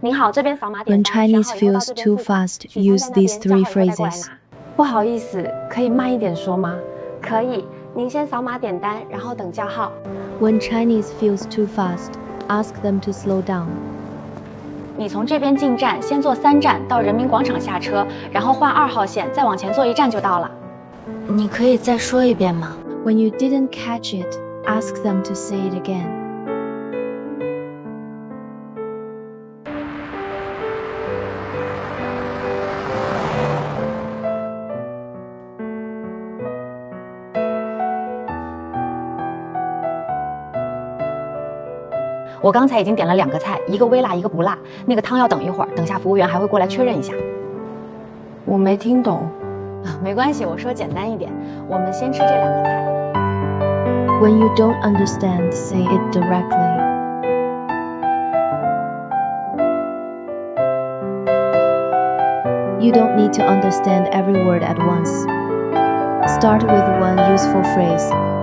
您好，这边扫码点 When 单，选 Chinese 好以后到 feels 这边 too 付款。 fast, 取餐 use 在那 these 边，叫 three 好以后再过来 phrases. 拿。不好意思，可以慢一点说吗？可以，您先扫码点单，然后等叫号。When Chinese feels too fast, ask them to slow down. 你从这边进站，先坐3站到人民广场下车，然后换2号线，再往前坐1站就到了。你可以再说一遍吗？ When you didn't catch it, ask them to say it again. 我刚才已经点了2个菜，一个微辣，一个不辣。那个汤要等一会儿，等下服务员还会过来确认一下。我没听懂。没关系，我说简单一点，我们先吃这2个菜。When you don't understand, say it directly. You don't need to understand every word at once. Start with one useful phrase.